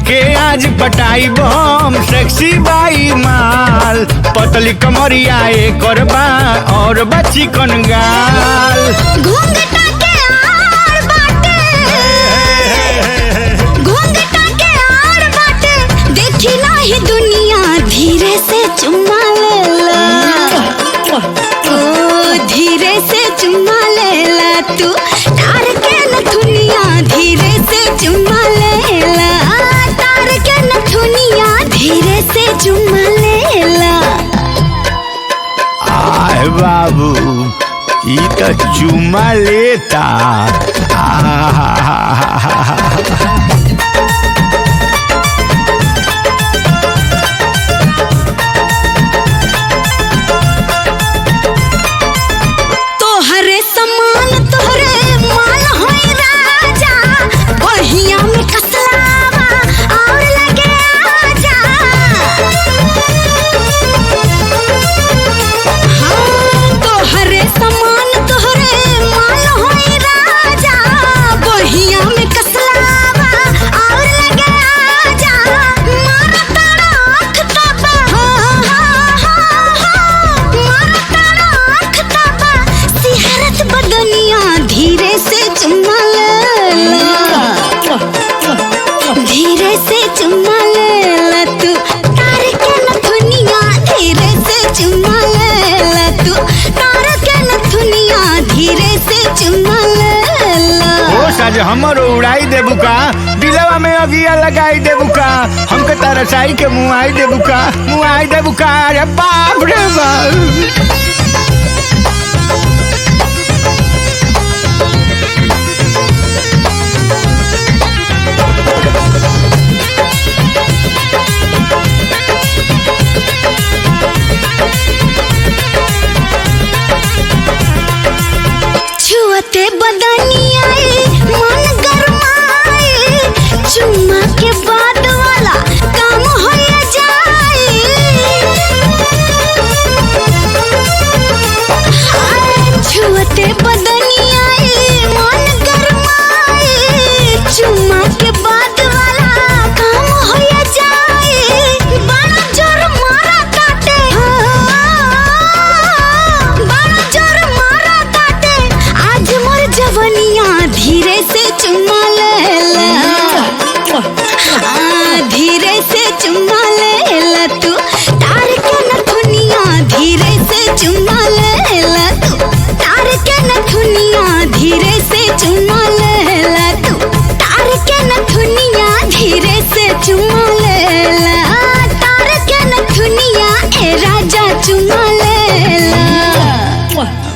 के आज पटाई बम सेक्सी बाई माल पतली कमरिया एकर बा और बच्ची कन गाल घूंघटा के आड़ बाटे घूंघटा के आड़ बाटे देखी नाही दुनिया धीरे से चुम्मा लेला ओ धीरे से चुम्मा लेला तू तार के नथुनिया धीरे से चुम्मा लेला तार के नथुनिया धीरे से चुम्मा लेला आए बाबू ई तो चुम्मा लेता तोहरे समान तोहरे माल होई राजा बहिया में कसलावा और लगे आजा हाँ तोहरे समान तोहरे माल होई राजा बहिया में कसलावा और लगे आजा मारा तारा आँख ताबा मारा तारा आँख ताबा सिहरत बदनिया धीरे से चुम्मा लेला धीरे से चुम्मा लेला तू तार के नथुनिया धीरे से चुम्मा लेला तू तार के नथुनिया धीरे से चुम्मा लेला ओ साज हमर उड़ाई देबू का दिलवा में अगिया लगाई देबू का हमके तरसाई के मुआई देबू का अरे बाप रे बाप छुअते बदनिया मन गरमाए चुम्मा के बाद वाला काम हो जाए छुअते बदनिया मन गरमाए चुम्मा के बाद वाला काम हो जाए बड़ा जोर मारा काटे बड़ा जोर मारा काटे आज मोर जवनिया धीरे से चुम्मा लेला धीरे से चुम्मा लेला तू तार के नथुनिया धीरे से चुम्मा लेला तू तार के नथुनिया धीरे से चुम्मा लेला तू तार के नथुनिया धीरे से चुम्मा